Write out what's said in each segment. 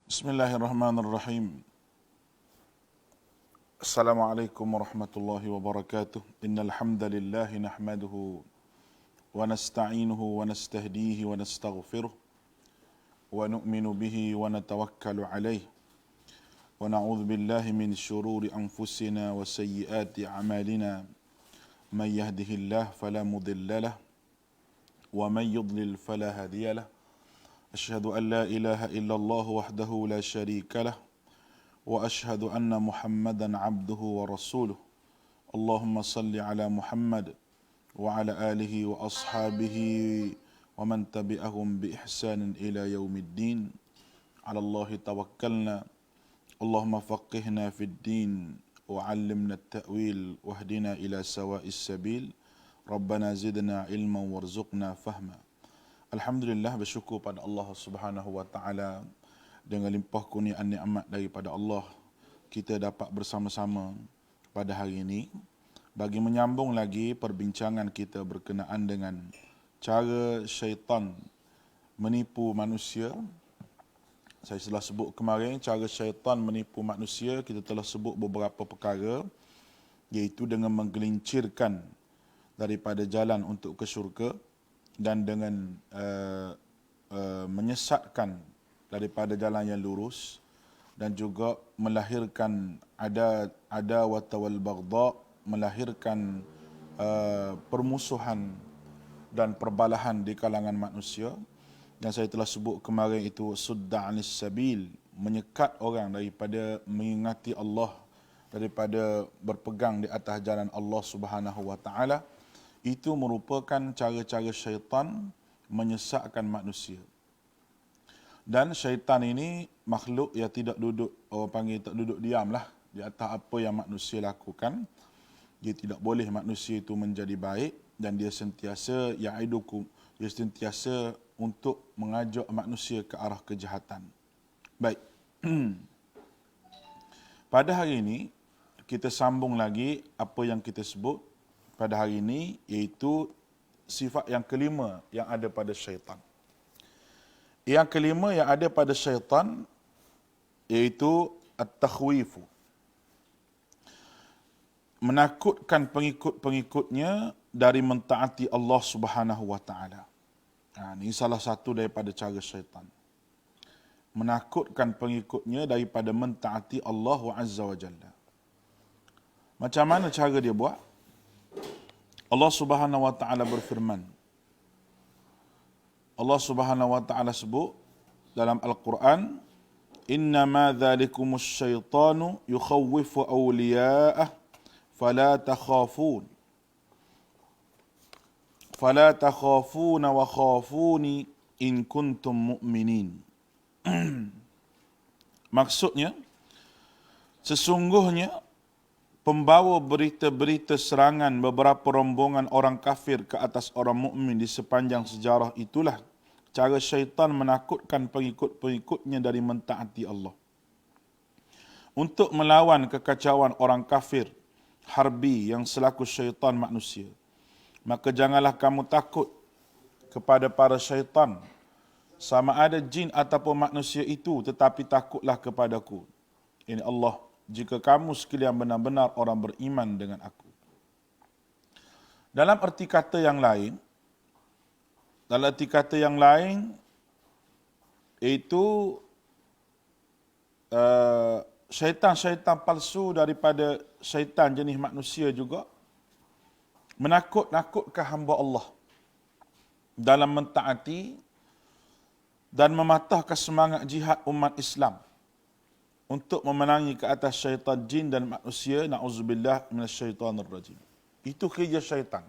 Bismillahirrahmanirrahim. Assalamualaikum warahmatullahi wabarakatuh. Innal hamdalillah nahmaduhu wa nasta'inuhu wa nastahdihi wa nastaghfiruh wa nu'minu bihi wa natawakkalu alayh wa na'udzu billahi min shururi anfusina wa sayyiati a'malina. Man yahdihillahu fala mudilla lahu wa man yudlil fala hadiya lahu. Asyhadu an la ilaha illallah wahdahu la syarika lah wa asyhadu anna Muhammadan abduhu wa rasuluh. Allahumma salli ala Muhammad wa ala alihi wa ashabihi wa man tabi'ahum bi ihsanin ila yaumiddin. Ala Allahi tawakkalna. Allahumma faqihna fid din wa 'allimna at-ta'wil wahdina ila sawa'is sabil. Rabbana zidna ilman warzuqna fahma. Alhamdulillah, bersyukur pada Allah Subhanahu wa taala dengan limpah kurniaan nikmat daripada Allah, kita dapat bersama-sama pada hari ini bagi menyambung lagi perbincangan kita berkenaan dengan cara syaitan menipu manusia. Saya telah sebut kemarin cara syaitan menipu manusia, kita telah sebut beberapa perkara, iaitu dengan menggelincirkan daripada jalan untuk ke syurga dan dengan menyesatkan daripada jalan yang lurus, dan juga melahirkan adawat wal baghdha, melahirkan permusuhan dan perbalahan di kalangan manusia. Dan saya telah sebut kemarin itu sudda anis sabil, menyekat orang daripada mengingati Allah, daripada berpegang di atas jalan Allah Subhanahu wa taala. Itu merupakan cara-cara syaitan menyesatkan manusia. Dan syaitan ini makhluk yang tidak duduk, orang panggil tak duduk diamlah di atas apa yang manusia lakukan. Dia tidak boleh manusia itu menjadi baik, dan dia sentiasa ya'idukum, dia sentiasa untuk mengajak manusia ke arah kejahatan. Baik. Pada hari ini kita sambung lagi apa yang kita sebut pada hari ini, iaitu sifat yang kelima yang ada pada syaitan. Yang kelima yang ada pada syaitan iaitu at-takhwifu, menakutkan pengikut-pengikutnya dari mentaati Allah Subhanahu wa taala. Ini salah satu daripada cara syaitan, menakutkan pengikutnya daripada mentaati Allah Azza wa Jalla. Macam mana cara dia buat? Allah Subhanahu wa taala berfirman. Allah Subhanahu wa taala sebut dalam Al-Quran, "Innama dzalikumus syaitanu yukhawwifu awliya'ah fala takhafuna wa khafuni in kuntum mu'minin." Maksudnya, sesungguhnya pembawa berita-berita serangan beberapa rombongan orang kafir ke atas orang mukmin di sepanjang sejarah itulah cara syaitan menakutkan pengikut-pengikutnya dari mentaati Allah. Untuk melawan kekacauan orang kafir harbi yang selaku syaitan manusia, maka janganlah kamu takut kepada para syaitan, sama ada jin ataupun manusia itu, tetapi takutlah kepadaku, ini Allah, jika kamu sekalian benar-benar orang beriman dengan aku. Dalam erti kata yang lain, iaitu syaitan-syaitan palsu daripada syaitan jenis manusia juga menakut-nakutkan hamba Allah dalam mentaati dan mematahkan semangat jihad umat Islam untuk memenangi ke atas syaitan jin dan manusia. Na'udzubillah minasyaitanir rajim. Itu kerja syaitan.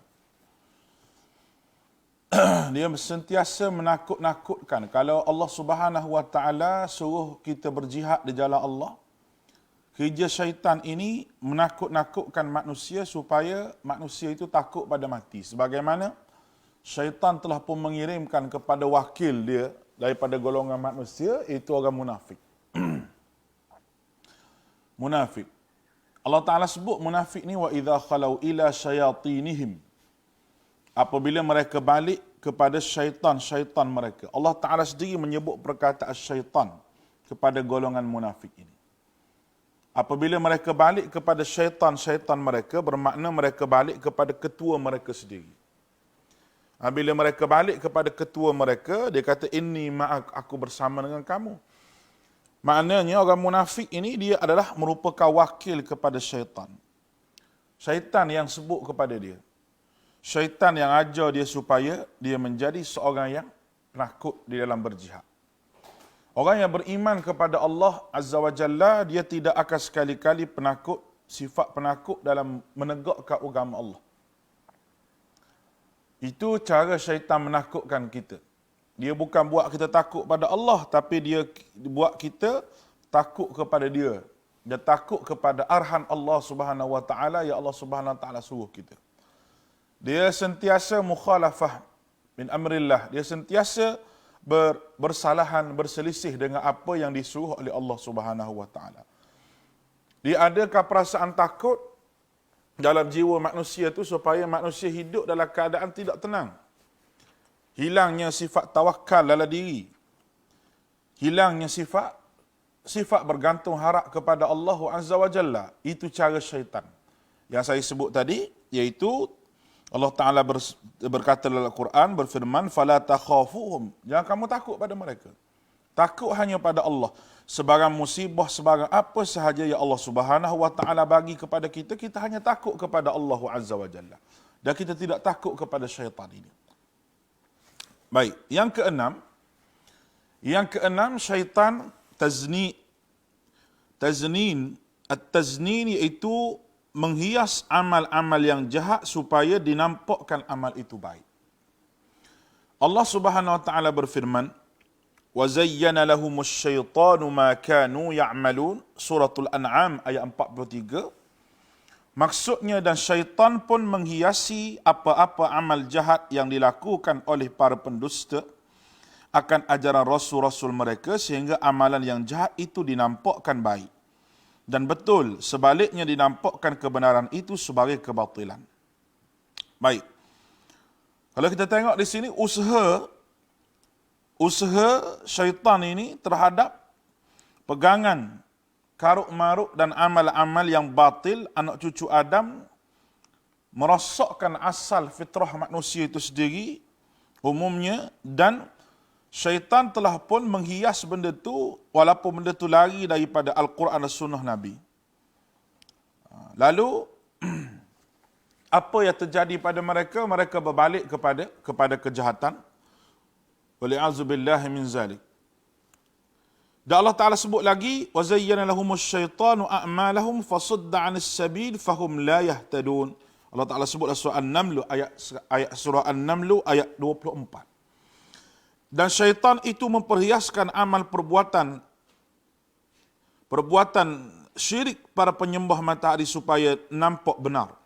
Dia sentiasa menakut-nakutkan. Kalau Allah Subhanahu wa taala suruh kita berjihad di jalan Allah, kerja syaitan ini menakut-nakutkan manusia supaya manusia itu takut pada mati. Sebagaimana syaitan telah pun mengirimkan kepada wakil dia daripada golongan manusia, itu orang munafik. Munafik. Allah Ta'ala sebut munafik ni, wa idza khalau ila syayatinihim, apabila mereka balik kepada syaitan-syaitan mereka. Allah Ta'ala sendiri menyebut perkataan syaitan kepada golongan munafik ini. Apabila mereka balik kepada syaitan-syaitan mereka, bermakna mereka balik kepada ketua mereka sendiri. Bila mereka balik kepada ketua mereka, dia kata, inni ma'ak, aku bersama dengan kamu. Maknanya orang munafik ini dia adalah merupakan wakil kepada syaitan. Syaitan yang sebut kepada dia. Syaitan yang ajar dia supaya dia menjadi seorang yang penakut di dalam berjihad. Orang yang beriman kepada Allah Azza wa Jalla, dia tidak akan sekali-kali penakut, sifat penakut dalam menegakkan agama Allah. Itu cara syaitan menakutkan kita. Dia bukan buat kita takut pada Allah, tapi dia buat kita takut kepada dia. Dia takut kepada arhan Allah Subhanahu wa taala, ya Allah Subhanahu wa taala suruh kita. Dia sentiasa mukhalafah min amrillah. Dia sentiasa bersalahan, berselisih dengan apa yang disuruh oleh Allah Subhanahu wa taala. Dia adakah perasaan takut dalam jiwa manusia itu supaya manusia hidup dalam keadaan tidak tenang. Hilangnya sifat tawakal dalam diri. Hilangnya sifat bergantung harap kepada Allah Azza wa Jalla. Itu cara syaitan. Yang saya sebut tadi, iaitu Allah Ta'ala berkata dalam Al-Quran, berfirman, فَلَا تَخَافُهُمْ. Jangan kamu takut pada mereka. Takut hanya pada Allah. Sebarang musibah, sebarang apa sahaja yang Allah Subhanahu wa Ta'ala bagi kepada kita, kita hanya takut kepada Allah Azza wa Jalla. Dan kita tidak takut kepada syaitan ini. Baik, yang keenam, syaitan taznin. At-taznin iaitu menghias amal-amal yang jahat supaya dinampakkan amal itu baik. Allah Subhanahu wa taala berfirman, "Wa zayyana lahumus syaitanu ma kanu ya'malun." Suratul An'am ayat 43. Maksudnya, dan syaitan pun menghiasi apa-apa amal jahat yang dilakukan oleh para pendusta akan ajaran rasul-rasul mereka sehingga amalan yang jahat itu dinampakkan baik. Dan betul, sebaliknya dinampakkan kebenaran itu sebagai kebatilan. Baik. Kalau kita tengok di sini, usaha syaitan ini terhadap pegangan karuk-maruk dan amal-amal yang batil anak cucu Adam, merosakkan asal fitrah manusia itu sendiri umumnya, dan syaitan telah pun menghias benda tu walaupun benda tu lari daripada Al-Quran dan Sunnah Nabi. Lalu apa yang terjadi pada mereka? Mereka berbalik kepada kejahatan. Wali'azubillahi min zalik. Dan Allah Ta'ala sebut lagi, وَزَيَّنَ لَهُمُ الشَّيْطَانُ أَعْمَالَهُمْ فَصُدَّ عَنِ السَّبِيلِ فَهُمْ لَا يَهْتَدُونَ. Allah Ta'ala sebut surah An-Naml ayat 24. Dan syaitan itu memperhiaskan amal perbuatan syirik para penyembah matahari supaya nampak benar.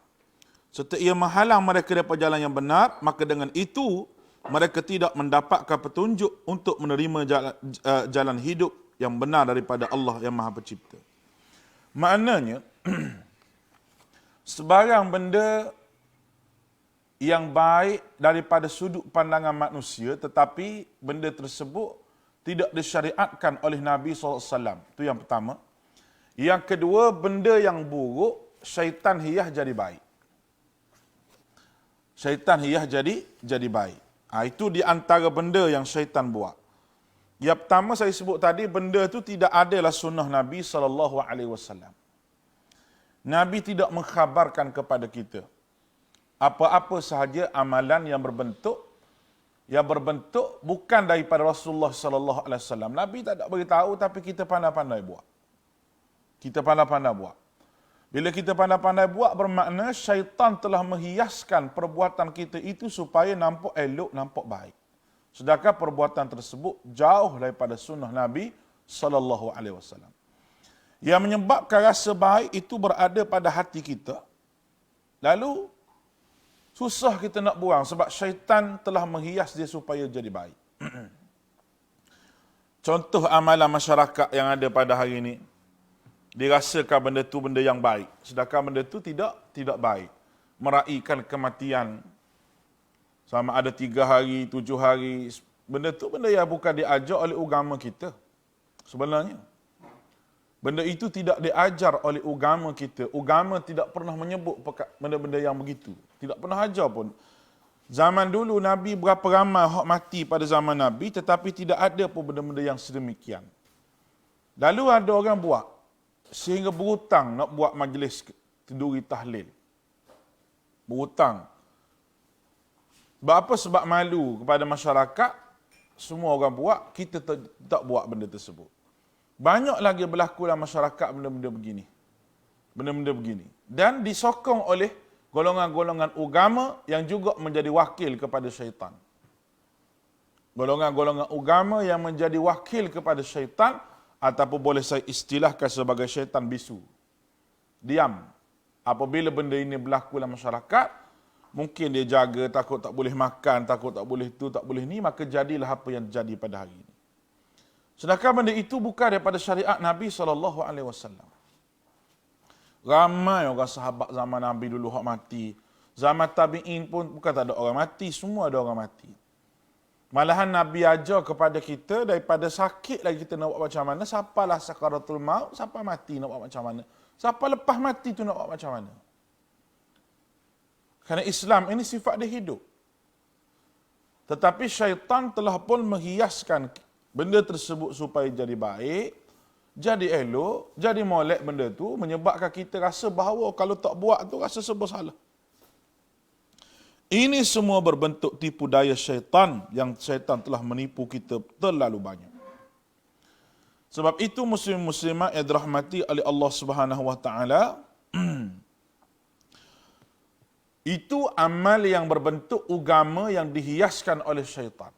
Serta ia menghalang mereka daripada jalan yang benar, maka dengan itu mereka tidak mendapatkan petunjuk untuk menerima jalan hidup yang benar daripada Allah yang Maha Pencipta. Maknanya, sebarang benda yang baik daripada sudut pandangan manusia, tetapi benda tersebut tidak disyariatkan oleh Nabi SAW. Itu yang pertama. Yang kedua, benda yang buruk, syaitan hiyah jadi baik. Syaitan hiyah jadi baik. Itu di antara benda yang syaitan buat. Yang pertama saya sebut tadi, benda itu tidak adalah sunnah Nabi SAW. Nabi tidak mengkhabarkan kepada kita apa-apa sahaja amalan yang berbentuk bukan daripada Rasulullah SAW. Nabi tak ada beritahu, tapi kita pandai-pandai buat. Bila kita pandai-pandai buat, bermakna syaitan telah menghiaskan perbuatan kita itu supaya nampak elok, nampak baik. Sedangkan perbuatan tersebut jauh daripada sunnah Nabi SAW. Yang menyebabkan rasa baik itu berada pada hati kita. Lalu susah kita nak buang sebab syaitan telah menghias dia supaya jadi baik. Contoh amalan masyarakat yang ada pada hari ini, dirasakan benda tu benda yang baik, sedangkan benda tu tidak baik. Meraihkan kematian sama ada 3 hari, 7 hari, benda tu benda yang bukan diajar oleh agama kita. Sebenarnya. Benda itu tidak diajar oleh agama kita. Agama tidak pernah menyebut benda-benda yang begitu. Tidak pernah ajar pun. Zaman dulu Nabi berapa ramai hak mati pada zaman Nabi, tetapi tidak ada pun benda-benda yang sedemikian. Lalu ada orang buat, sehingga berhutang nak buat majlis kenduri tahlil. Berhutang. Sebab apa? Sebab malu kepada masyarakat, semua orang buat, kita tak buat benda tersebut. Banyak lagi berlaku dalam masyarakat benda-benda begini. Benda-benda begini. Dan disokong oleh golongan-golongan agama yang juga menjadi wakil kepada syaitan. Golongan-golongan agama yang menjadi wakil kepada syaitan, ataupun boleh saya istilahkan sebagai syaitan bisu. Diam. Apabila benda ini berlaku dalam masyarakat, mungkin dia jaga, takut tak boleh makan, takut tak boleh tu, tak boleh ni, maka jadilah apa yang terjadi pada hari ini. Sedangkan benda itu bukan daripada syariat Nabi SAW. Ramai orang sahabat zaman Nabi dulu hak mati. Zaman tabi'in pun bukan tak ada orang mati, semua ada orang mati. Malahan Nabi ajar kepada kita, daripada sakit lagi kita nak buat macam mana, siapalah sakaratul maut, siapa mati nak buat macam mana. Siapa lepas mati tu nak buat macam mana. Kerana Islam ini sifat dia hidup. Tetapi syaitan telah pun menghiaskan benda tersebut supaya jadi baik, jadi elok, jadi molek benda tu, menyebabkan kita rasa bahawa kalau tak buat tu rasa serba salah. Ini semua berbentuk tipu daya syaitan yang syaitan telah menipu kita terlalu banyak. Sebab itu muslim-muslimah yang dirahmati oleh Allah Subhanahu wa taala, itu amal yang berbentuk agama yang dihiaskan oleh syaitan.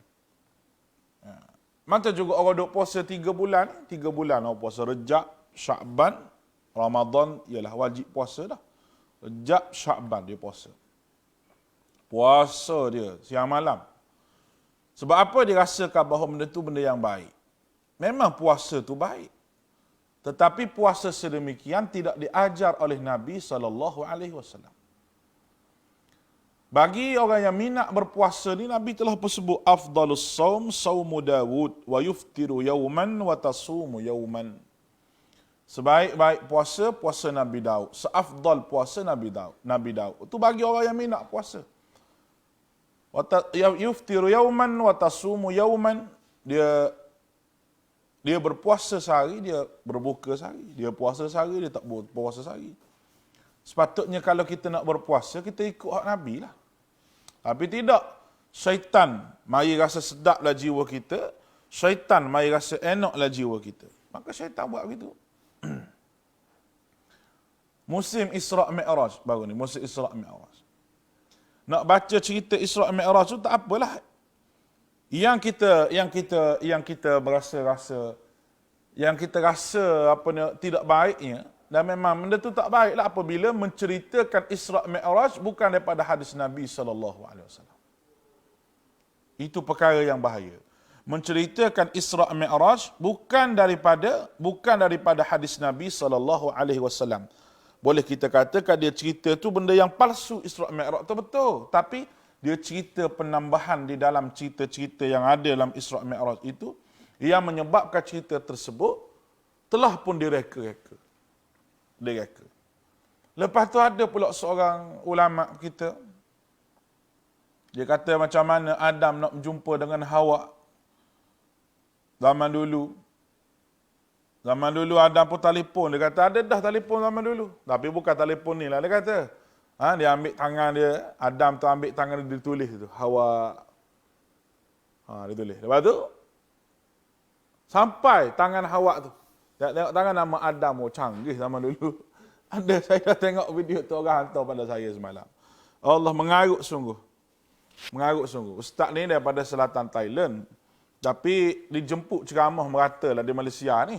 Macam juga orang duk puasa 3 bulan, 3 bulan orang puasa Rejab, Sya'ban, Ramadan ialah wajib puasa dah. Rejab, Sya'ban dia puasa. Puasa dia siang malam. Sebab apa dia rasakan bahawa benda tu benda yang baik? Memang puasa tu baik. Tetapi puasa sedemikian tidak diajar oleh Nabi SAW. Bagi orang yang minat berpuasa ni, Nabi telah bersebut afdalus saum saumu Dawud wa yuftiru yauman wa tasumu yauman. Sebaik-baik puasa, puasa Nabi Daud. Seafdal puasa Nabi Daud. Itu bagi orang yang minat puasa. Yuftiru yauman wa tasumu yauman. Dia berpuasa sehari, dia berbuka sehari. Dia puasa sehari, dia tak berpuasa sehari. Sepatutnya kalau kita nak berpuasa, kita ikut hak Nabi lah. Tapi tidak. Syaitan mari rasa sedaplah jiwa kita. Syaitan mari rasa enaklah jiwa kita. Maka syaitan buat begitu. Musim Isra' Mi'raj baru ni. Musim Isra' Mi'raj. Nak baca cerita Isra' Mi'raj tu tak apalah. Yang kita rasa apa ni tidak baiknya, dan memang benda tu tak baiklah apabila menceritakan Isra' Mi'raj bukan daripada hadis Nabi SAW. Itu perkara yang bahaya. Menceritakan Isra' Mi'raj bukan daripada hadis Nabi SAW. Boleh kita katakan dia cerita tu benda yang palsu. Isra' Mi'raj tu betul, tapi dia cerita penambahan di dalam cerita-cerita yang ada dalam Isra' Mi'raj itu, yang menyebabkan cerita tersebut telah pun direka-reka. Lepas tu ada pula seorang ulama kita, dia kata macam mana Adam nak berjumpa dengan Hawa. Zaman dulu Adam pun telefon. Dia kata ada dah telefon zaman dulu. Tapi bukan telefon ni lah dia kata. Dia ambil tangan dia, Adam tu ambil tangan dia tulis tu, Hawa. Dia tulis. Lepas tu sampai tangan Hawa tu. Tengok tangan nama Adam, canggih zaman dulu. Saya dah tengok video tu, orang hantar pada saya semalam. Allah mengarut sungguh. Ustaz ni daripada selatan Thailand. Tapi dijemput ceramah merata lah di Malaysia ni.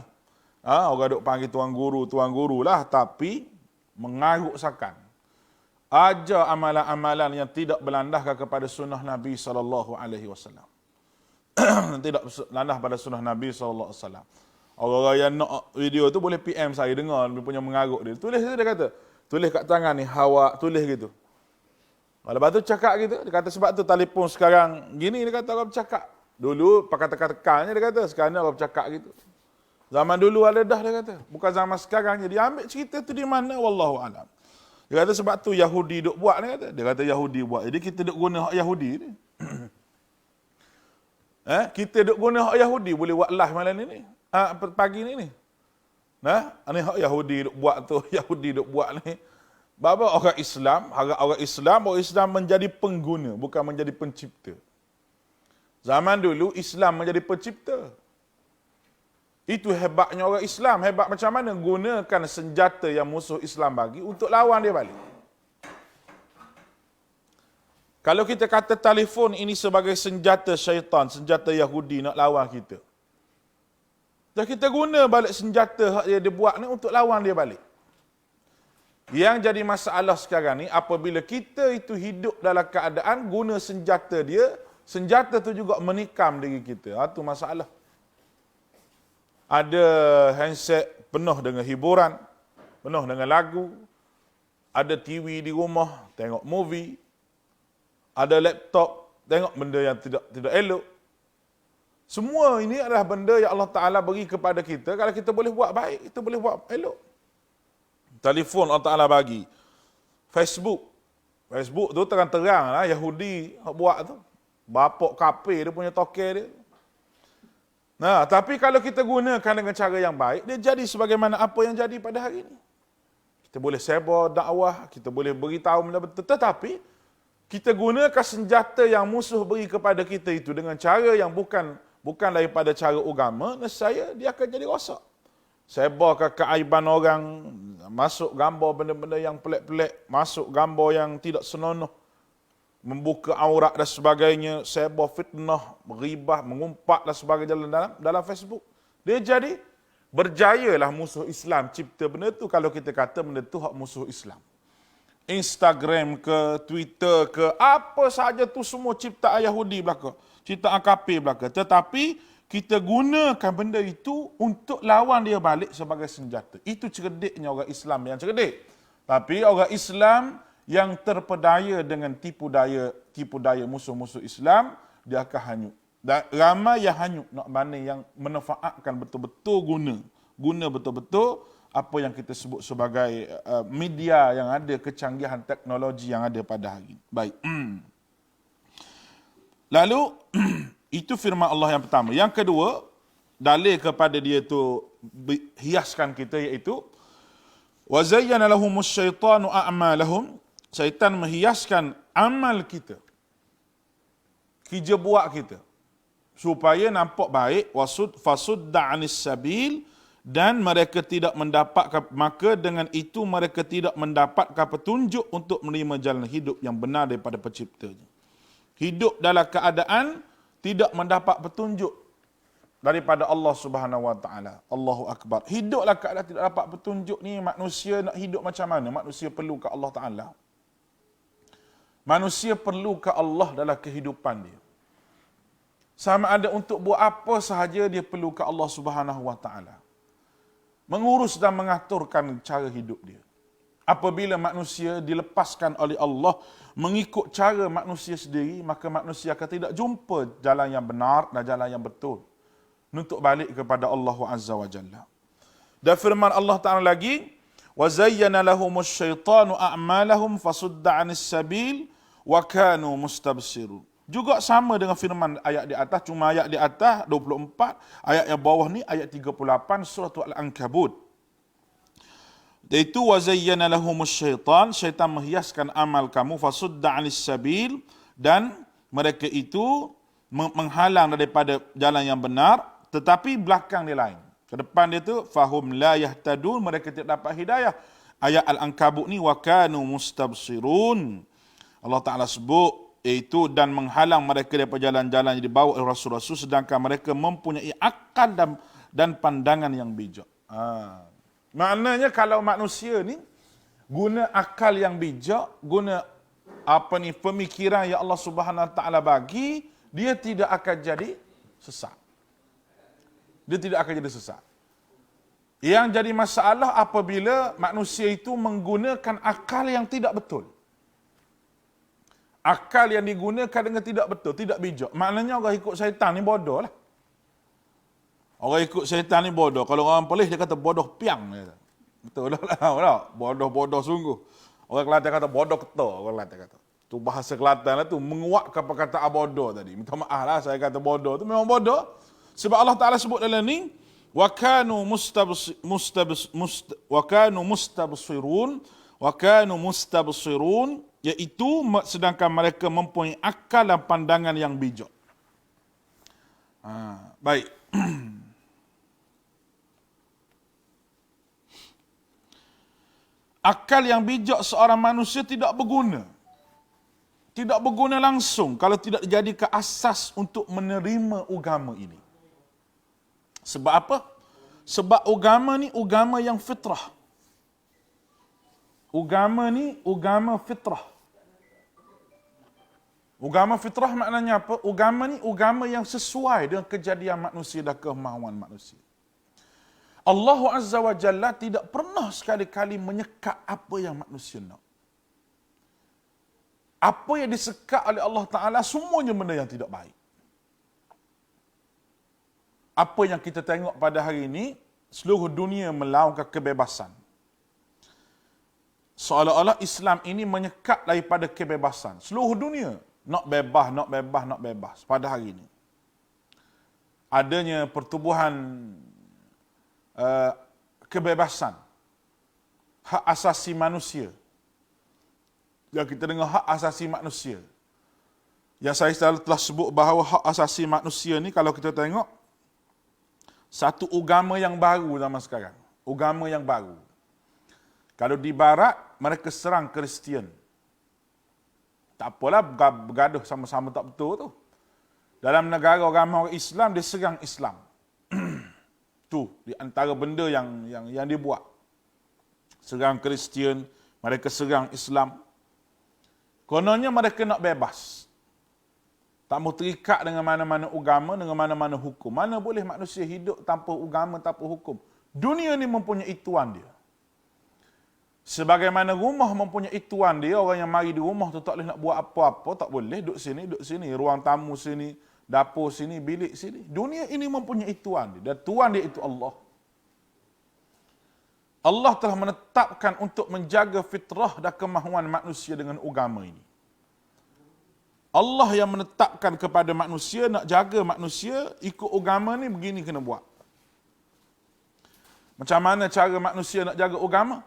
Orang duk panggil tuan guru lah. Tapi mengarut sakan. Ajar amalan-amalan yang tidak berlandaskan kepada sunnah Nabi SAW. Tidak landas pada sunnah Nabi SAW. Orang-orang yang nak video tu boleh PM saya, dengar dia punya mengarut dia. Tulis dia kata. Tulis kat tangan ni, Hawa, tulis gitu. Lepas tu cakap gitu. Dia kata sebab tu telefon sekarang gini, dia kata orang bercakap. Dulu pakai tekan-tekannya dia kata, sekarang ni orang bercakap gitu. Zaman dulu ada dah dia kata. Bukan zaman sekarang je. Dia ambil cerita tu di mana wallahu alam. Dia kata sebab tu Yahudi duk buat dia kata. Dia kata Yahudi buat. Jadi kita duk guna hak Yahudi ni. Kita duk guna hak Yahudi boleh buat live malam ni. Pagi ni. Nah, ni hak Yahudi duk buat tu, Yahudi duk buat ni. Bapa orang Islam, harap orang Islam menjadi pengguna, bukan menjadi pencipta. Zaman dulu Islam menjadi pencipta. Itu hebatnya orang Islam. Hebat macam mana? Gunakan senjata yang musuh Islam bagi untuk lawan dia balik. Kalau kita kata telefon ini sebagai senjata syaitan, senjata Yahudi nak lawan kita. Dan kita guna balik senjata yang dia buat ni untuk lawan dia balik. Yang jadi masalah sekarang ni, apabila kita itu hidup dalam keadaan guna senjata dia, senjata tu juga menikam diri kita. Itu masalah. Ada handset penuh dengan hiburan, penuh dengan lagu, ada TV di rumah, tengok movie, ada laptop, tengok benda yang tidak elok. Semua ini adalah benda yang Allah Ta'ala beri kepada kita. Kalau kita boleh buat baik, kita boleh buat elok. Telefon Allah Ta'ala bagi. Facebook tu terang-terang lah, Yahudi buat tu. Bapak kafir dia punya tokel dia. Nah, tapi kalau kita gunakan dengan cara yang baik, dia jadi sebagaimana apa yang jadi pada hari ini. Kita boleh sebar dakwah, kita boleh beritahu benda betul, tetapi kita gunakan senjata yang musuh beri kepada kita itu dengan cara yang bukan daripada cara agama, nescaya dia akan jadi rosak. Sebarkan keaiban orang, masuk gambar benda-benda yang pelik-pelik, masuk gambar yang tidak senonoh, membuka aurat dan sebagainya, sebar fitnah, ribah, mengumpat dan sebagainya dalam Facebook. Dia jadi berjayalah musuh Islam cipta benda tu kalau kita kata benda tu hak musuh Islam. Instagram ke, Twitter ke, apa saja tu semua ciptaan Yahudi belaka, ciptaan kafir belaka. Tetapi kita gunakan benda itu untuk lawan dia balik sebagai senjata. Itu cerdiknya orang Islam yang cerdik. Tapi orang Islam yang terpedaya dengan tipu daya musuh-musuh Islam, dia akan hanyut. Dan ramai yang hanyut, nak mana yang memanfaatkan betul-betul guna betul-betul apa yang kita sebut sebagai media yang ada, kecanggihan teknologi yang ada pada hari ini. Baik. Lalu, itu firman Allah yang pertama. Yang kedua, dalil kepada dia tu hiaskan kita, iaitu وَزَيَّنَ لَهُمُ الشَّيْطَانُ أَعْمَالَهُمْ. Syaitan menghiaskan amal kita, kerja buat kita, supaya nampak baik, fasudda 'anis sabil, dan mereka tidak mendapatkan, maka dengan itu mereka tidak mendapatkan petunjuk untuk menerima jalan hidup yang benar daripada penciptanya. Hidup dalam keadaan tidak mendapat petunjuk daripada Allah Subhanahu Wa Taala. Allahu Akbar. Hiduplah keadaan tidak dapat petunjuk ni, manusia nak hidup macam mana? Manusia perlu ke Allah Taala. Manusia perlu ke Allah dalam kehidupan dia. Sama ada untuk buat apa sahaja, dia perlu ke Allah Subhanahu Wa Taala. Mengurus dan mengaturkan cara hidup dia. Apabila manusia dilepaskan oleh Allah mengikut cara manusia sendiri, maka manusia akan tidak jumpa jalan yang benar dan jalan yang betul untuk balik kepada Allah Azza wa Jalla. Dan firman Allah Ta'ala lagi, وَزَيَّنَ لَهُمُ الشَّيْطَانُ أَعْمَالَهُمْ فَصُدَّ عَنِ السَّبِيلِ وَكَانُوا مُسْتَبْصِرُونَ. Juga sama dengan firman ayat di atas, cuma ayat di atas 24, ayat yang bawah ni ayat 38 surah Al-Ankabut. Iaitu wazayyana lahumus syaitan, syaitan menghiaskan amal kamu, fasudda 'anis sabil, dan mereka itu menghalang daripada jalan yang benar, tetapi belakang dia lain. Ke depan dia tu fahum la yahtadun, mereka tidak dapat hidayah. Ayat Al-Ankabut ni wa kanu mustabsirun. Allah Taala sebut iaitu dan menghalang mereka daripada jalan-jalan yang dibawa oleh rasul-rasul, sedangkan mereka mempunyai akal dan pandangan yang bijak. Maknanya kalau manusia ni guna akal yang bijak, guna pemikiran yang Allah Subhanahu Wa Taala bagi, dia tidak akan jadi sesat. Dia tidak akan jadi sesat. Yang jadi masalah apabila manusia itu menggunakan akal yang tidak betul. Akal yang digunakan dengan tidak betul, tidak bijak. Maknanya orang ikut syaitan ni bodoh lah. Orang ikut syaitan ni bodoh. Kalau orang Perlis dia kata bodoh piang. Dia kata. Betul tak? Bodoh-bodoh sungguh. Orang Kelantan kata bodoh ketua. Orang Kelantan kata. Tu bahasa Kelantan lah tu menguatkan perkataan bodoh tadi. Minta maaf lah saya kata bodoh tu memang bodoh. Sebab Allah Ta'ala sebut dalam ni wa kanu mustabsirun iaitu sedangkan mereka mempunyai akal dan pandangan yang bijak. Baik. Akal yang bijak seorang manusia tidak berguna. Tidak berguna langsung kalau tidak dijadikan asas untuk menerima agama ini. Sebab apa? Sebab agama ni agama yang fitrah. Agama ni agama fitrah. Agama fitrah maknanya apa? Agama ni agama yang sesuai dengan kejadian manusia dan kemahuan manusia. Allah Azza wa Jalla tidak pernah sekali-kali menyekat apa yang manusia nak. Apa yang disekat oleh Allah Ta'ala semuanya benda yang tidak baik. Apa yang kita tengok pada hari ini, seluruh dunia melaungkan kebebasan. Seolah-olah Islam ini menyekat daripada kebebasan. Seluruh dunia nak bebas pada hari ini. Adanya pertubuhan kebebasan, hak asasi manusia. Yang kita dengar hak asasi manusia. Yang saya selalu telah sebut bahawa hak asasi manusia ni kalau kita tengok, satu agama yang baru zaman sekarang. Agama yang baru. Kalau di barat, mereka serang Kristian. Tak apalah bergaduh sama-sama tak betul tu. Dalam negara agama Islam, dia serang Islam. Tu di antara benda yang dia buat. Serang Kristian, mereka serang Islam. Kononnya mereka nak bebas. Tak mau terikat dengan mana-mana agama, dengan mana-mana hukum. Mana boleh manusia hidup tanpa agama, tanpa hukum. Dunia ni mempunyai tuan dia. Sebagaimana rumah mempunyai tuan dia, orang yang mari di rumah tu tak boleh nak buat apa-apa, tak boleh duduk sini, ruang tamu sini, dapur sini, bilik sini. Dunia ini mempunyai tuan dia, dan tuan dia itu Allah. Allah telah menetapkan untuk menjaga fitrah dan kemahuan manusia dengan agama ini. Allah yang menetapkan kepada manusia, nak jaga manusia, ikut agama ni begini kena buat. Macam mana cara manusia nak jaga agama?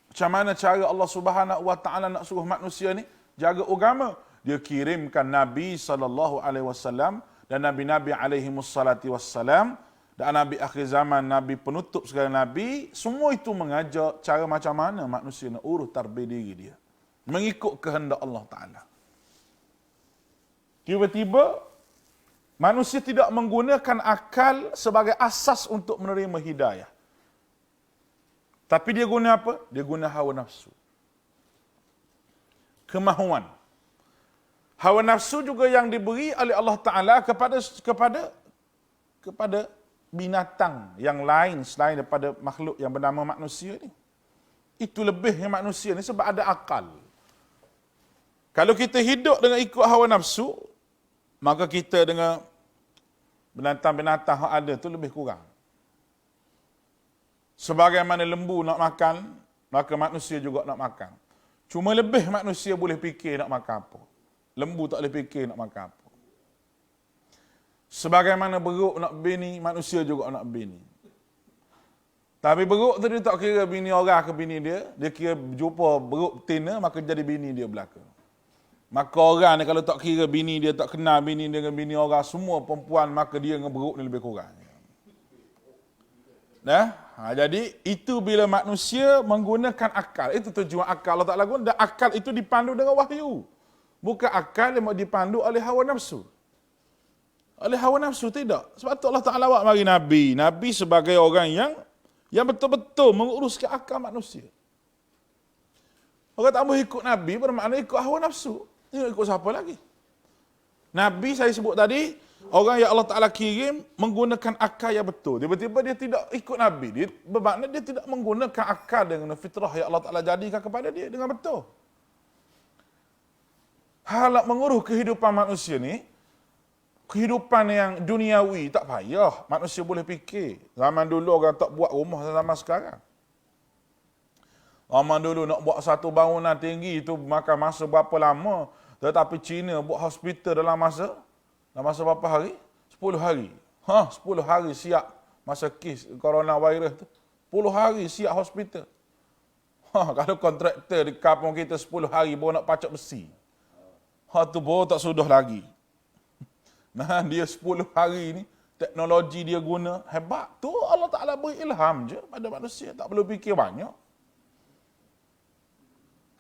Macam mana cara Allah Subhanahu wa taala nak suruh manusia ni jaga agama? Dia kirimkan Nabi SAW dan Nabi-Nabi alaihi wassalati wassalam dan Nabi akhir zaman, Nabi penutup segala Nabi, semua itu mengajak cara macam mana manusia nak urus tarbiyah diri dia. Mengikut kehendak Allah Ta'ala. Tiba-tiba, manusia tidak menggunakan akal sebagai asas untuk menerima hidayah. Tapi dia guna apa? Dia guna hawa nafsu. Kemahuan. Hawa nafsu juga yang diberi oleh Allah Ta'ala kepada binatang yang lain selain daripada makhluk yang bernama manusia ni. Itu lebihnya manusia ni sebab ada akal. Kalau kita hidup dengan ikut hawa nafsu, maka kita dengan binatang-binatang yang ada tu lebih kurang. Sebagaimana lembu nak makan, maka manusia juga nak makan. Cuma lebih manusia boleh fikir nak makan apa. Lembu tak boleh fikir nak makan apa. Sebagaimana beruk nak bini, manusia juga nak bini. Tapi beruk tu dia tak kira bini orang ke bini dia, dia kira jumpa beruk betina, maka jadi bini dia belaka. Maka orang ni kalau tak kira bini dia, tak kenal bini dia dengan bini orang, semua perempuan, maka dia dengan beruk ni lebih kurang. Jadi itu bila manusia menggunakan akal. Itu tujuan akal Allah Ta'ala guna. Dan akal itu dipandu dengan wahyu. Bukan akal yang dipandu oleh hawa nafsu. Oleh hawa nafsu tidak. Sebab tu Allah Ta'ala buat mari Nabi. Nabi sebagai orang yang betul-betul menguruskan akal manusia. Orang tak boleh ikut Nabi bermakna ikut hawa nafsu. Dia ikut siapa lagi? Nabi saya sebut tadi, orang yang Allah Ta'ala kirim menggunakan akal yang betul. Tiba-tiba dia tidak ikut Nabi. Dia bermakna dia tidak menggunakan akal dengan fitrah yang Allah Ta'ala jadikan kepada dia dengan betul. Hal mengurus kehidupan manusia ni, Kehidupan yang duniawi tak payah. Manusia boleh fikir. Zaman dulu orang tak buat rumah zaman sekarang. Zaman dulu nak buat satu bangunan tinggi itu makan masa berapa lama. Tetapi China buat hospital dalam masa berapa hari? 10 hari. 10 hari siap masa kes coronavirus tu. 10 hari siap hospital. Kalau kontraktor di kampung kita 10 hari baru nak pacak besi. Tu baru tak sudah lagi. Nah, dia 10 hari ni, teknologi dia guna, hebat. Tu Allah Ta'ala beri ilham je pada manusia. Tak perlu fikir banyak.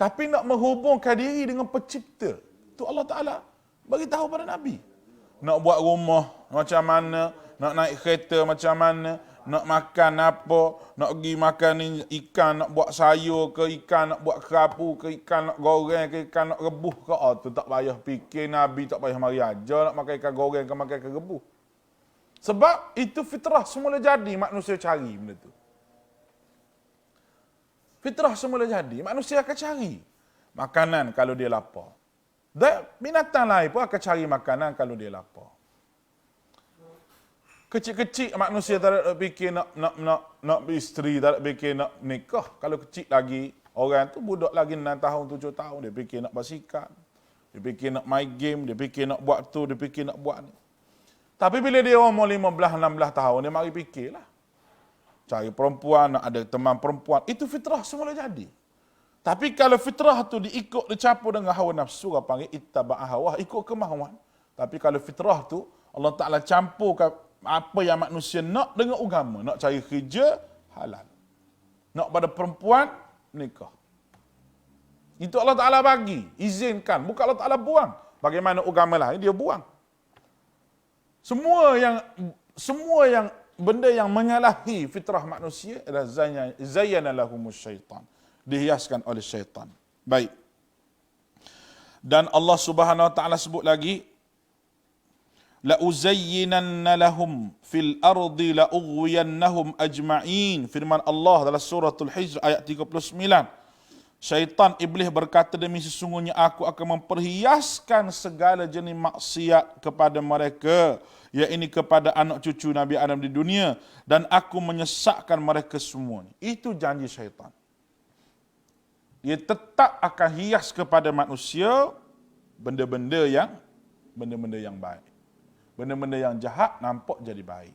Tapi nak menghubungkan diri dengan pencipta. Tu Allah Ta'ala bagi tahu pada Nabi. Nak buat rumah macam mana, nak naik kereta macam mana, nak makan apa, nak pergi makan ikan, nak buat sayur ke, ikan nak buat kerapu ke, ikan nak goreng ke, ikan nak rebus ke. Tu tak payah fikir Nabi, tak payah mari aja nak makan ikan goreng ke makan ikan rebus. Sebab itu fitrah semula jadi manusia cari benda tu. Fitrah semula jadi, manusia akan cari makanan kalau dia lapar. Dan binatang lain pun akan cari makanan kalau dia lapar. Kecil-kecil manusia tak ada fikir nak beristeri, tak ada fikir nak nikah. Kalau kecil lagi, orang tu budak lagi 6 tahun, 7 tahun, dia fikir nak bersikap. Dia fikir nak main game, dia fikir nak buat tu, dia fikir nak buat ni. Tapi bila dia umur 15, 16 tahun, dia mari fikirlah. Cari perempuan, nak ada teman perempuan. Itu fitrah semula jadi. Tapi kalau fitrah tu diikut, dicampur dengan hawa nafsu, orang panggil ittaba'a hawa, ikut kemahuan. Tapi kalau fitrah tu, Allah Ta'ala campurkan apa yang manusia nak dengan agama. Nak cari kerja, halal. Nak pada perempuan, nikah. Itu Allah Ta'ala bagi, izinkan. Bukan Allah Ta'ala buang. Bagaimana agama lain, dia buang. Semua yang benda yang menyalahi fitrah manusia adalah zayyana lahumus syaitan. Dihiaskan oleh syaitan. Baik. Dan Allah Subhanahu wa taala sebut lagi, la uzayyinanna lahum fil ardi la ughwiyannahum ajma'in. Firman Allah dalam suratul Hijr ayat 39. Syaitan iblis berkata, demi sesungguhnya aku akan memperhiaskan segala jenis maksiat kepada mereka, iaitu kepada anak cucu Nabi Adam di dunia, dan aku menyesatkan mereka semuanya. Itu janji syaitan. Dia tetap akan hias kepada manusia benda-benda yang baik. Benda-benda yang jahat nampak jadi baik.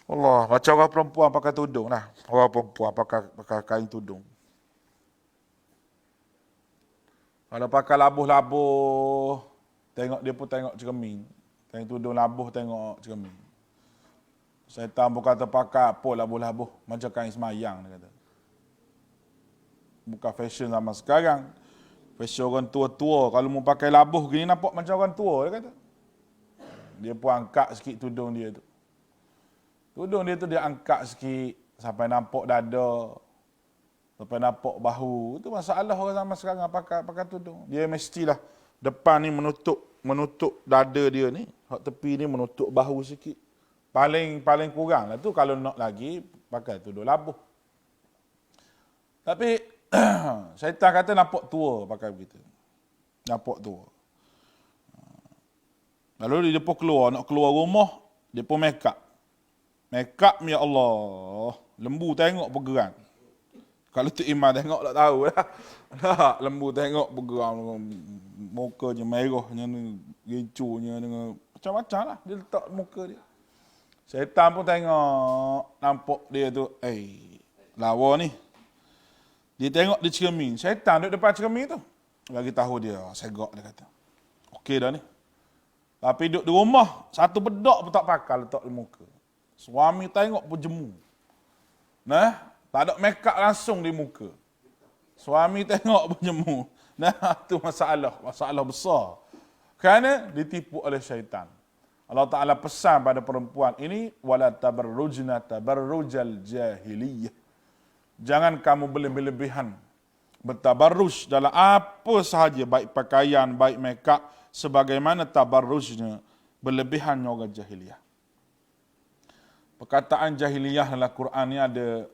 Allah, macam orang perempuan pakai tudung lah. Orang perempuan pakai kain tudung. Kalau pakai labuh-labuh, dia pun tengok cermin. Kain tudung labuh tengok cermin. Syaitan pun kata pakai apa labuh-labuh, macam kain semayang, dia kata. Bukan fashion zaman sekarang. Fashion orang tua-tua. Kalau mau pakai labuh gini nampak macam orang tua, dia kata. Dia pun angkat sikit tudung dia tu. Tudung dia tu dia angkat sikit sampai nampak dada. Sampai nampak bahu. Itu masalah orang zaman sekarang pakai tudung. Dia mestilah depan ni menutup dada dia ni. Hak tepi ni menutup bahu sikit. Paling kurang lah tu kalau nak lagi pakai tudung labuh. Tapi syaitan kata nampak tua pakai begitu. Nampak tua. Lalu dia pun keluar, nak keluar rumah, dia pun make up. Make up, ya Allah. Lembu tengok bergerak. Kalau tu Iman tengok tak tahu lah. Lembu tengok bergerak. Mukanya merahnya, gincunya, macam-macam lah. Dia letak muka dia. Syaitan pun tengok, nampak dia tu, lawa ni. Dia tengok di cermin. Syaitan duduk depan cermin tu. Bagi tahu dia, segak dia kata. Okey dah ni. Tapi duduk di rumah, satu bedak pun tak pakai letak di muka. Suami tengok pun jemu. Nah, tak ada make up langsung di muka. Suami tengok pun jemu. Nah, tu masalah besar. Kerana ditipu oleh syaitan. Allah Ta'ala pesan pada perempuan ini, wala tabarrujna tabarrujal jahiliyah. Jangan kamu berlebihan bertabarruj dalam apa sahaja, baik pakaian, baik make-up, sebagaimana tabarrujnya berlebihannya orang jahiliyah. Perkataan jahiliyah dalam Quran ni ada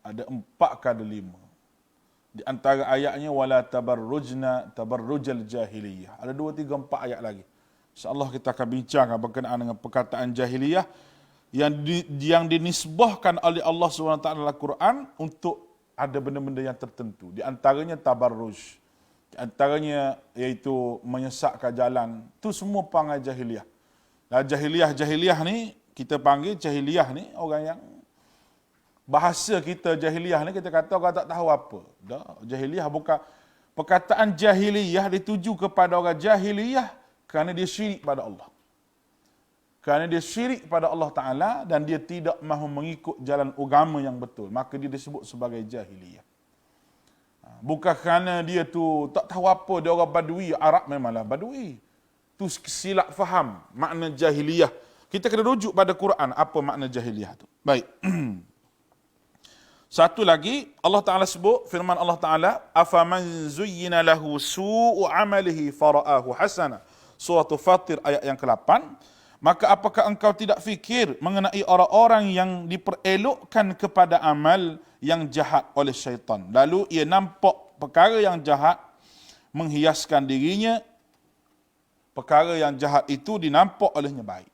4 ke ada 5. Di antara ayatnya wala tabarrujal jahiliyah. Ada 2, 3, 4 ayat lagi. InsyaAllah kita akan bincang berkenaan dengan perkataan jahiliyah yang dinisbahkan oleh Allah SWT dalam Al-Quran untuk ada benda-benda yang tertentu. Di antaranya tabarruj. Di antaranya iaitu menyesakkan jalan. Itu semua panggil jahiliyah. Dan jahiliyah ni, kita panggil jahiliyah ni orang yang bahasa kita jahiliyah ni kita kata orang tak tahu apa. Jahiliyah bukan perkataan jahiliyah dituju kepada orang jahiliyah kerana dia syirik pada Allah. Kerana dia syirik pada Allah Ta'ala dan dia tidak mahu mengikut jalan agama yang betul. Maka dia disebut sebagai jahiliyah. Bukan kerana dia tu tak tahu apa, dia orang badui, Arab memanglah badui. Tu silap faham makna jahiliyah. Kita kena rujuk pada Quran apa makna jahiliyah tu. Baik. Satu lagi, Allah Ta'ala sebut, firman Allah Ta'ala, afaman zuyyina lahu su'u amalihi fara'ahu hasana. Surah Fatir ayat yang ke-8. Maka apakah engkau tidak fikir mengenai orang-orang yang diperelokkan kepada amal yang jahat oleh syaitan. Lalu ia nampak perkara yang jahat menghiaskan dirinya, perkara yang jahat itu dinampak olehnya baik.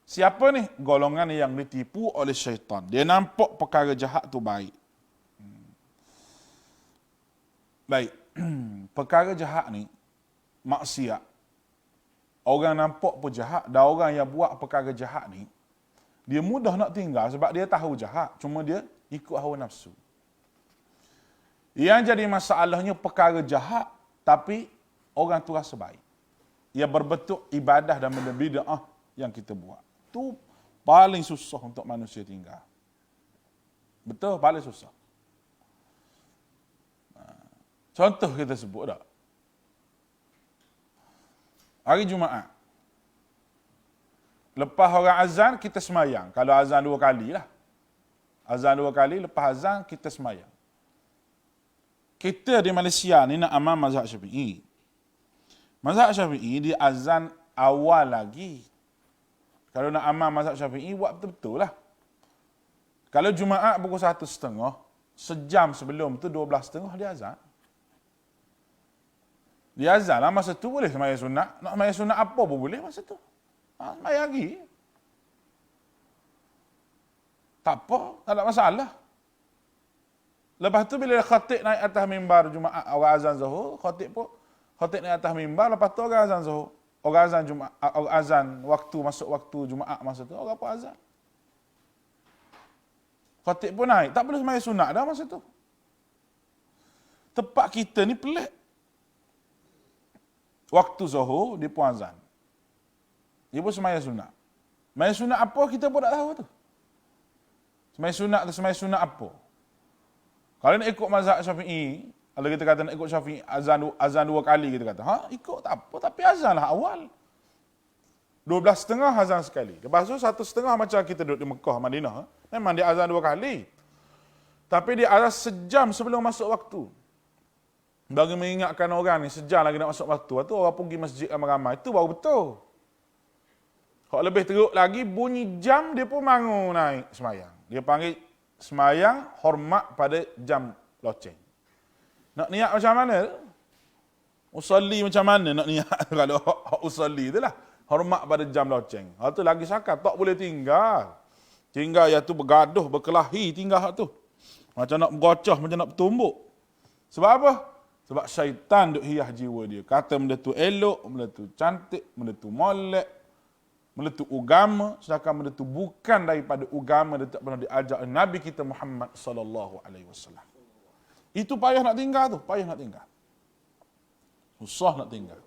Siapa ni? Golongan yang ditipu oleh syaitan. Dia nampak perkara jahat tu baik. Baik. Perkara jahat ni, maksiat. Orang nampak pun jahat, dan orang yang buat perkara jahat ni, dia mudah nak tinggal sebab dia tahu jahat. Cuma dia ikut hawa nafsu. Yang jadi masalahnya perkara jahat, tapi orang tu rasa baik. Ia berbentuk ibadah dan benda bid'ah yang kita buat. Itu paling susah untuk manusia tinggal. Betul, paling susah. Contoh kita sebut tak? Hari Jumaat. Lepas orang azan, kita semayang. Kalau azan 2 kali lah. Azan 2 kali, lepas azan, kita semayang. Kita di Malaysia ni nak amal mazhab Syafi'i. Mazhab Syafi'i, dia azan awal lagi. Kalau nak amal mazhab Syafi'i, buat betul-betul lah. Kalau Jumaat pukul 1.30, sejam sebelum tu 12.30 dia azan. Dia azan lah, masa tu boleh sembahyang sunat. Nak sembahyang sunat apa pun boleh masa tu. Sembahyang lagi. Tak apa, tak ada masalah. Lepas tu bila khatib naik atas mimbar Jumaat, orang azan Zuhur, khatib naik atas mimbar, lepas tu orang azan Zuhur. Orang azan Jumaat, orang azan masuk waktu Jumaat masa tu, orang pun azan. Khatib pun naik, tak boleh sembahyang sunat dah masa tu. Tempat kita ni pelik. Waktu Zuhur, dia pun azan. Dia pun sembahyang sunat. Sembahyang sunat apa, kita pun tak tahu tu. Sembahyang sunat tu sembahyang sunat apa? Kalau nak ikut mazhab Syafi'i, kalau kita kata nak ikut Syafi'i, azan 2 kali kita kata. Ikut tak apa, tapi azan lah awal. 12.30 azan sekali. Lepas tu 1.30 macam kita duduk di Mekah, Madinah. Memang dia azan 2 kali. Tapi dia azan sejam sebelum masuk waktu. Bagi mengingatkan orang ni, sejam lagi nak masuk waktu. Lepas tu orang pergi masjid ramai-ramai. Itu baru betul. Kalau lebih teruk lagi, bunyi jam dia pun bangun naik semayang. Dia panggil semayang hormat pada jam loceng. Nak niat macam mana? Usalli macam mana nak niat? Kalau usalli tu lah. Hormat pada jam loceng. Hal tu lagi sakat. Tak boleh tinggal. Tinggal yang tu bergaduh, berkelahi tinggal hal tu. Macam nak bergocah, macam nak bertumbuk. Sebab apa? Sebab syaitan duk hias jiwa dia. Kata benda tu elok, benda tu cantik, benda tu molek, benda tu agama, sedangkan benda tu bukan daripada agama dia tak pernah diajar oleh Nabi kita Muhammad sallallahu alaihi wasallam. Itu payah nak tinggal tu, payah nak tinggal. Susah nak tinggal.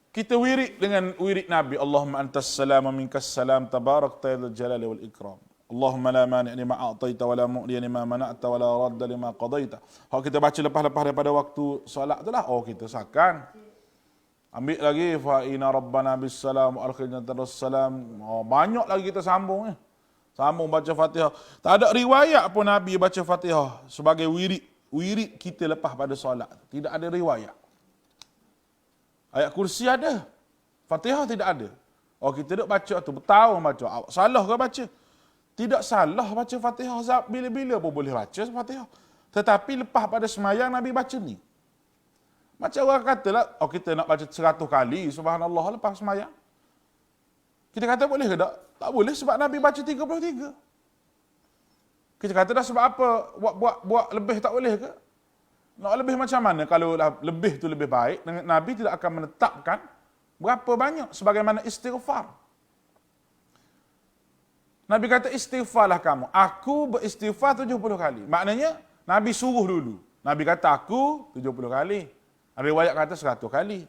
Kita wirid dengan wirid Nabi, Allahumma antas salam wa minkas salam tabarakta ya dzal jalali wal ikram. Allahumma la mani' lima a'taita wa la mu'li lima mana'ta wa la radda lima qadaita. Kalau kita baca lepas-lepas daripada waktu solat tu lah, kita sakan. Ambil lagi fa inna rabbana bis salam wa akhirna tarus salam. Banyak lagi kita sambung Sambung baca Fatihah. Tak ada riwayat pun Nabi baca Fatihah sebagai wirid kita lepas pada solat. Tidak ada riwayat. Ayat kursi ada. Fatihah tidak ada. Kita duk baca tu bertahun baca. Salah ke baca? Tidak salah baca Fatihah, bila-bila pun boleh baca Fatihah. Tetapi lepas pada semayang Nabi baca ni. Macam orang katalah, kita nak baca 100 kali subhanallah lepas semayang. Kita kata boleh ke tak? Tak boleh sebab Nabi baca 33. Kita kata dah sebab apa buat lebih tak boleh ke? Nak lebih macam mana? Kalau lebih tu lebih baik, Nabi tidak akan menetapkan berapa banyak sebagaimana istighfar. Nabi kata istighfarlah kamu. Aku beristighfar 70 kali. Maknanya Nabi suruh dulu. Nabi kata aku 70 kali. Riwayat kata 100 kali.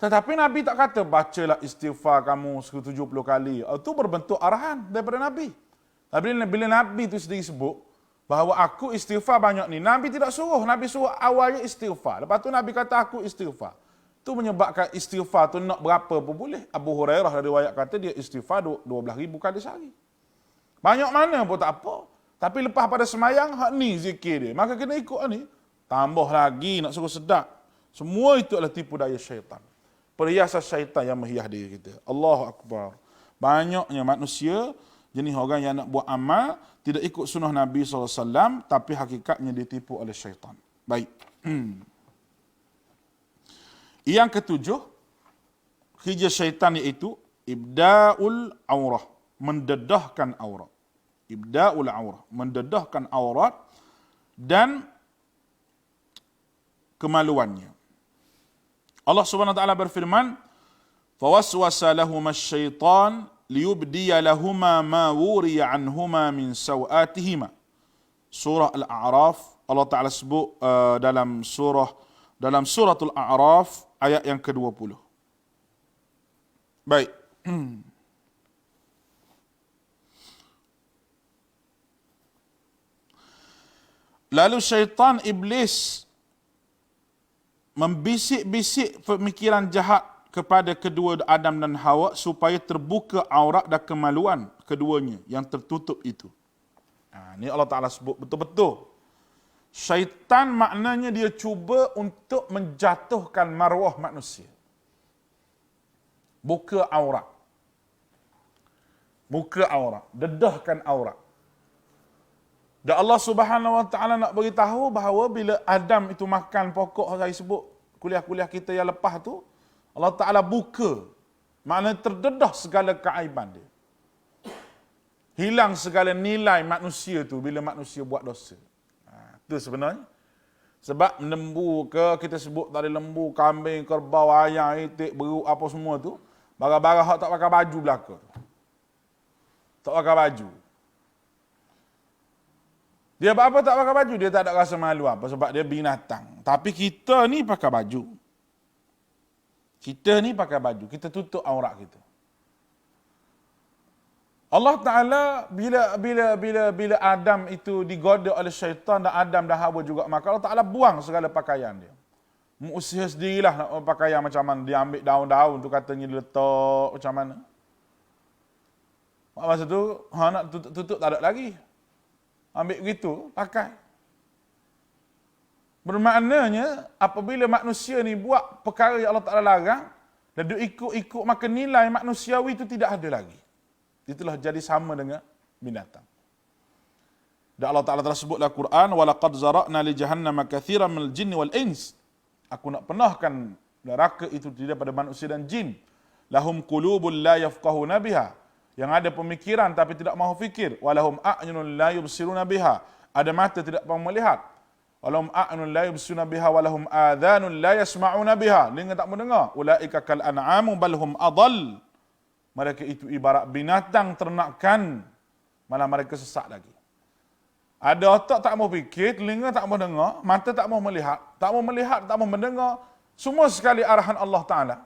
Tetapi Nabi tak kata bacalah istighfar kamu 70 kali. Itu berbentuk arahan daripada Nabi. Tapi bila Nabi itu sendiri sebut bahawa aku istighfar banyak ni, Nabi tidak suruh. Nabi suruh awalnya istighfar. Lepas tu Nabi kata aku istighfar. Itu menyebabkan istighfar tu nak berapa pun boleh. Abu Hurairah dari riwayat kata dia istighfar 12,000 kali sehari. Banyak mana pun tak apa. Tapi lepas pada semayang, hak ni zikir dia. Maka kena ikut ni. Tambah lagi nak suruh sedap. Semua itu adalah tipu daya syaitan. Perhiasan syaitan yang menghias diri kita. Allahu Akbar. Banyaknya manusia, jenis orang yang nak buat amal, tidak ikut sunnah Nabi SAW, tapi hakikatnya ditipu oleh syaitan. Baik. Yang ketujuh, kerja syaitan iaitu ibda'ul aurah, mendedahkan aurat. Ibda'ul aurah, mendedahkan aurat dan kemaluannya. Allah Subhanahu wa taala berfirman, "Fawaswasa lahumas syaitan liyubdiya lahuma ma wuriya anhuma min sawatihima." Surah Al-A'raf, Allah Taala sebut dalam suratul A'raf ayat yang ke-20. Baik. Lalu syaitan iblis membisik-bisik pemikiran jahat kepada kedua Adam dan Hawa supaya terbuka aurat dan kemaluan keduanya yang tertutup itu. Ini Allah Ta'ala sebut betul-betul. Syaitan maknanya dia cuba untuk menjatuhkan maruah manusia. Buka aurat. Buka aurat. Dedahkan aurat. Dan Allah Subhanahu Wa Taala nak beritahu bahawa bila Adam itu makan pokok saya sebut kuliah-kuliah kita yang lepas tu, Allah Ta'ala buka. Maknanya terdedah segala keaiban dia. Hilang segala nilai manusia tu bila manusia buat dosa. Itu sebenarnya. Sebab lembu ke, kita sebut tadi lembu, kambing, kerbau, ayam, itik, beruk, apa semua tu, barang-barang hak tak pakai baju belaka tu. Tak pakai baju. Dia apa tak pakai baju? Dia tak ada rasa malu apa sebab dia binatang. Tapi kita ni pakai baju. Kita ni pakai baju. Kita tutup aurat kita. Allah Ta'ala bila Adam itu digoda oleh syaitan dan Adam dan Hawa juga, maka Allah Ta'ala buang segala pakaian dia. Usaha sendirilah nak pakaian macam mana. Dia ambil daun-daun tu katanya diletak macam mana. Masa tu nak tutup tak ada lagi. Ambil begitu, pakai. Bermaknanya, apabila manusia ni buat perkara yang Allah Ta'ala larang, dan dia ikut-ikut, maka nilai manusiawi itu tidak ada lagi. Itulah jadi sama dengan binatang. Dan Allah Ta'ala telah sebut dalam Quran, وَلَقَدْ زَرَعْنَا لِجَهَنَّمَ كَثِيرًا مِنَ الْجِنِّ وَالْإِنسِ. Aku nak penahkan neraka itu daripada manusia dan jin. لَهُمْ قُلُوبٌ لَا يَفْقَهُونَ بِهَا. Yang ada pemikiran tapi tidak mahu fikir. Walahum a'yunun la yubsiruna biha. Ada mata tidak mahu melihat. Walahum a'yunun la yubsiruna biha walahum adhanun la yasma'una biha. Telinga tak mendengar. Ulaika kal an'amu bal hum adall. Mereka itu ibarat binatang ternakan, malah mereka sesat lagi. Ada otak tak mahu fikir, telinga tak mahu dengar, mata tak mahu melihat, tak mahu mendengar. Semua sekali arahan Allah Ta'ala.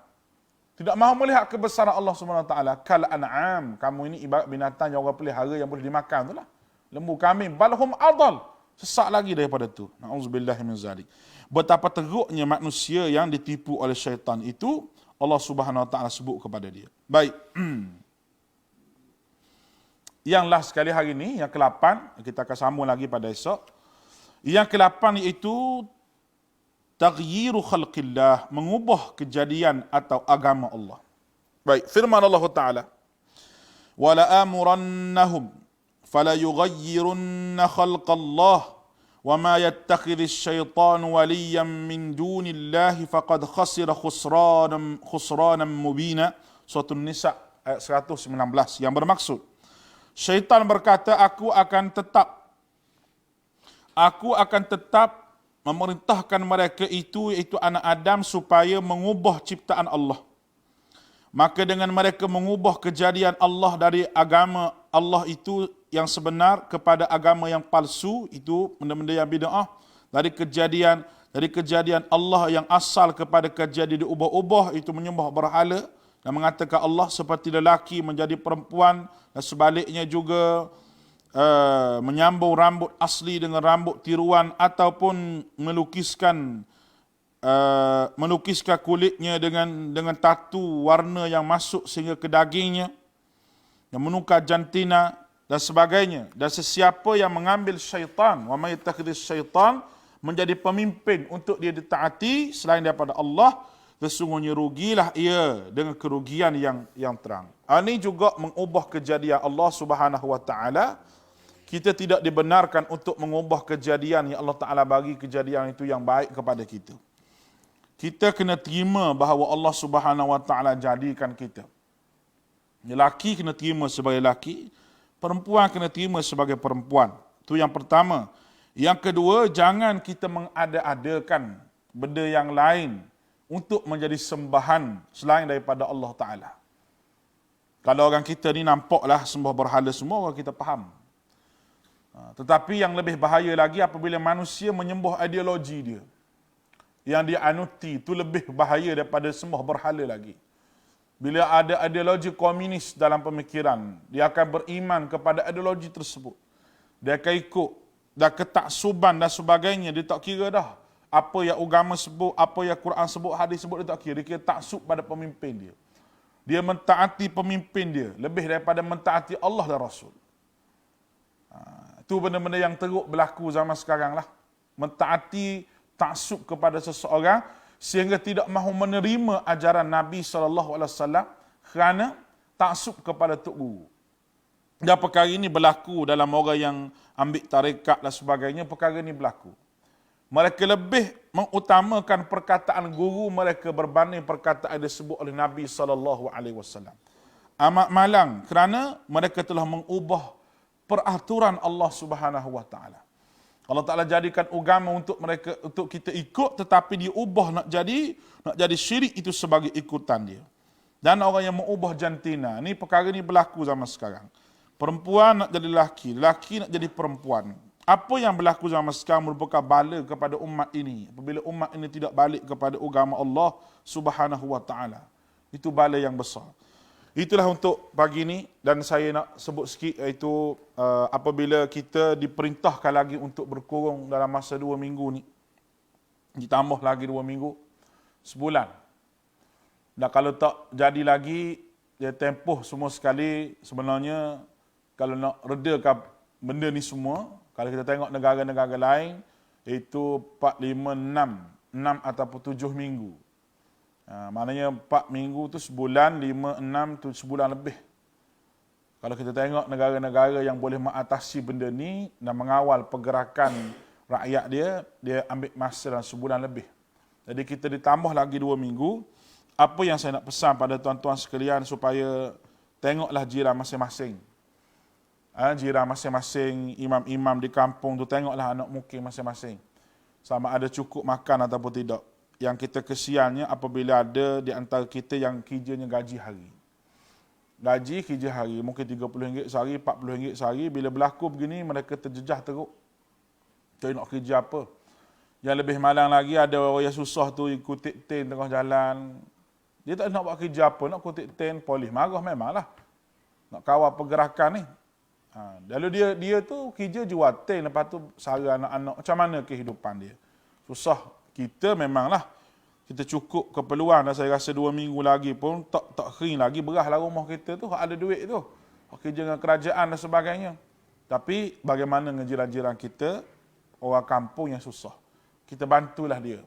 Tidak mahu melihat kebesaran Allah Subhanahu Wa Taala. Kal an'am, kamu ini ibarat binatang yang orang pelihara yang boleh dimakan itulah. Lembu kambing, balhum adal, sesak lagi daripada itu. Nauzubillahi min zalik. Betapa teruknya manusia yang ditipu oleh syaitan itu, Allah Subhanahu Wa Taala sebut kepada dia. Baik. Yang last sekali hari ini, yang ke-8, kita akan sambung lagi pada esok. Yang ke-8 iaitu taghyiru khalqillah, mengubah kejadian atau agama Allah. Baik, firman Allah Ta'ala, وَلَآمُرَنَّهُمْ fala yughayyirunna khalqallah wa ma yattakhidhis syaitanu waliyan min dunillahi faqad khasira khusranan mubina. Surah An-Nisa ayat 119, yang bermaksud syaitan berkata, aku akan tetap memerintahkan mereka itu, iaitu anak Adam, supaya mengubah ciptaan Allah. Maka dengan mereka mengubah kejadian Allah dari agama Allah itu yang sebenar kepada agama yang palsu, itu benda-benda yang bid'ah, dari kejadian Allah yang asal kepada kejadian diubah-ubah, itu menyembah berhala dan mengatakan Allah seperti lelaki menjadi perempuan, dan sebaliknya juga menyambung rambut asli dengan rambut tiruan, ataupun melukiskan kulitnya dengan tatu warna yang masuk sehingga ke dagingnya, yang menukar jantina dan sebagainya. Dan sesiapa yang mengambil syaitan, wa may yattakhidhis syaitan, menjadi pemimpin untuk dia ditaati selain daripada Allah, sesungguhnya rugilah ia dengan kerugian yang terang. Ini juga mengubah kejadian Allah Subhanahu wa taala. Kita tidak dibenarkan untuk mengubah kejadian yang Allah Ta'ala bagi kejadian itu yang baik kepada kita. Kita kena terima bahawa Allah Subhanahu Wa Ta'ala jadikan kita. Lelaki kena terima sebagai lelaki, perempuan kena terima sebagai perempuan. Itu yang pertama. Yang kedua, jangan kita mengada-adakan benda yang lain untuk menjadi sembahan selain daripada Allah Ta'ala. Kalau orang kita ni nampaklah sembah berhala semua, orang kita faham. Tetapi yang lebih bahaya lagi apabila manusia menyembah ideologi dia. Yang dia anuti itu lebih bahaya daripada sembah berhala lagi. Bila ada ideologi komunis dalam pemikiran, dia akan beriman kepada ideologi tersebut. Dia akan ikut, dan ketaksuban dan sebagainya, dia tak kira dah. Apa yang agama sebut, apa yang Quran sebut, hadis sebut, dia tak kira. Dia kira taksub pada pemimpin dia. Dia mentaati pemimpin dia lebih daripada mentaati Allah dan Rasul. Itu benda-benda yang teruk berlaku zaman sekarang lah. Mentaati taksub kepada seseorang sehingga tidak mahu menerima ajaran Nabi SAW kerana taksub kepada Tok Guru. Dan perkara ini berlaku dalam orang yang ambil tarekat dan sebagainya, perkara ini berlaku. Mereka lebih mengutamakan perkataan guru mereka berbanding perkataan yang disebut oleh Nabi SAW. Amat malang kerana mereka telah mengubah peraturan Allah Subhanahu Wa Taala. Allah Taala jadikan agama untuk mereka, untuk kita ikut, tetapi dia ubah nak jadi syirik itu sebagai ikutan dia. Dan orang yang mengubah jantina, ni perkara ni berlaku zaman sekarang. Perempuan nak jadi lelaki, lelaki nak jadi perempuan. Apa yang berlaku zaman sekarang merupakan bala kepada umat ini. Apabila umat ini tidak balik kepada agama Allah Subhanahu Wa Taala, itu bala yang besar. Itulah untuk pagi ini, dan saya nak sebut sikit, iaitu apabila kita diperintahkan lagi untuk berkurung dalam masa 2 minggu ni, ditambah lagi 2 minggu, sebulan. Dan kalau tak jadi lagi, dia tempoh semua sekali. Sebenarnya kalau nak redakan benda ni semua, kalau kita tengok negara-negara lain, iaitu 4, 5, 6 ataupun 7 minggu. Maknanya 4 minggu tu sebulan, 5, 6 tu sebulan lebih. Kalau kita tengok negara-negara yang boleh mengatasi benda ni dan mengawal pergerakan rakyat dia ambil masa dalam sebulan lebih. Jadi kita ditambah lagi 2 minggu. Apa yang saya nak pesan pada tuan-tuan sekalian, supaya tengoklah jiran masing-masing. Jiran masing-masing, imam-imam di kampung tu, tengoklah anak mukim masing-masing. Sama ada cukup makan ataupun tidak. Yang kita kesiannya apabila ada di antara kita yang kerjanya gaji hari. Gaji kerja hari, mungkin RM30 sehari, RM40 sehari. Bila berlaku begini, mereka terjejah teruk. Tak nak kerja apa. Yang lebih malang lagi, ada orang yang susah tu ikut ten tengah jalan. Dia tak nak buat kerja apa, nak kutip ten, polis marah memanglah. Nak kawal pergerakan ni. Lalu dia tu kerja jual ten, lepas tu sara anak-anak. Macam mana kehidupan dia? Susah. Kita memanglah, kita cukup keperluan, dan saya rasa 2 minggu lagi pun tak kering lagi, berahlah rumah kita tu, ada duit tu. Kerja dengan kerajaan dan sebagainya. Tapi bagaimana dengan jiran-jiran kita, orang kampung yang susah. Kita bantulah dia.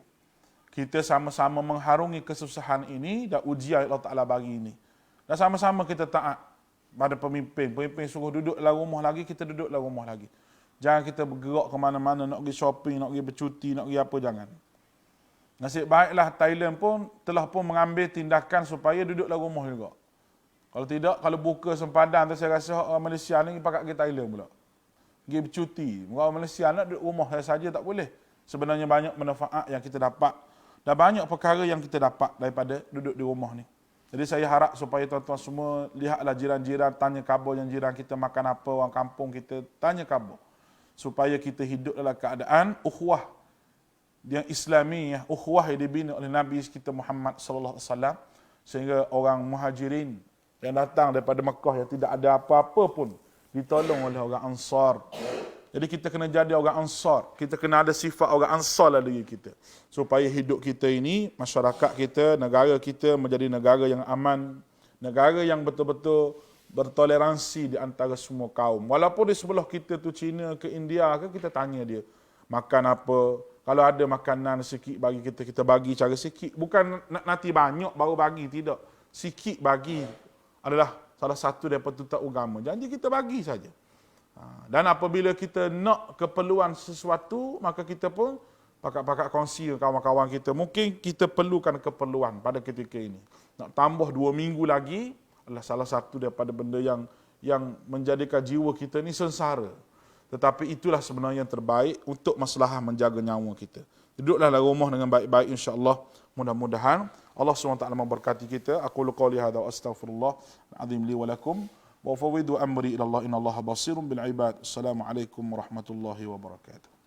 Kita sama-sama mengharungi kesusahan ini dan ujian Allah Ta'ala bagi ini. Dan sama-sama kita taat. pada pemimpin. Pemimpin suruh duduk dalam rumah lagi, kita duduk dalam rumah lagi. Jangan kita bergerak ke mana-mana, nak pergi shopping, nak pergi bercuti, nak pergi apa, jangan. Nasib baiklah Thailand pun telah pun mengambil tindakan supaya duduk dalam rumah juga. Kalau tidak, kalau buka sempadan tu saya rasa orang Malaysia ni pakat pergi Thailand pula. Pergi bercuti. Orang Malaysia nak duduk rumah saja tak boleh. Sebenarnya banyak manfaat yang kita dapat dan banyak perkara yang kita dapat daripada duduk di rumah ni. Jadi saya harap supaya tuan-tuan semua lihatlah jiran-jiran, tanya khabar yang jiran kita makan apa, orang kampung kita tanya khabar. Supaya kita hidup dalam keadaan ukhuwah yang Islami, ukhuwah yang dibina oleh Nabi kita Muhammad sallallahu alaihi wasallam, sehingga orang Muhajirin yang datang daripada Mekah yang tidak ada apa-apa pun ditolong oleh orang Ansar. Jadi kita kena jadi orang Ansar, kita kena ada sifat orang Ansar dalam diri kita, supaya hidup kita ini, masyarakat kita, negara kita menjadi negara yang aman, negara yang betul-betul bertoleransi di antara semua kaum. Walaupun di sebelah kita tu China ke India ke, kita tanya dia makan apa. Kalau ada makanan sikit bagi kita, kita bagi cara sikit. Bukan nanti banyak baru bagi, tidak. Sikit bagi adalah salah satu daripada tutak agama. Janji kita bagi saja. Dan apabila kita nak keperluan sesuatu, maka kita pun pakat-pakat kongsi dengan kawan-kawan kita. Mungkin kita perlukan keperluan pada ketika ini. Nak tambah 2 minggu lagi adalah salah satu daripada benda yang menjadikan jiwa kita ni sengsara. Tetapi itulah sebenarnya yang terbaik untuk masalah menjaga nyawa kita. Duduklah dalam rumah dengan baik-baik, insya-Allah. Mudah-mudahan Allah SWT memberkati kita. Aku qouli hadza wa astaghfirullah azim li wa lakum wa fawwidu amri ila Allah innallaha basirun bil ibad. Assalamualaikum warahmatullahi wabarakatuh.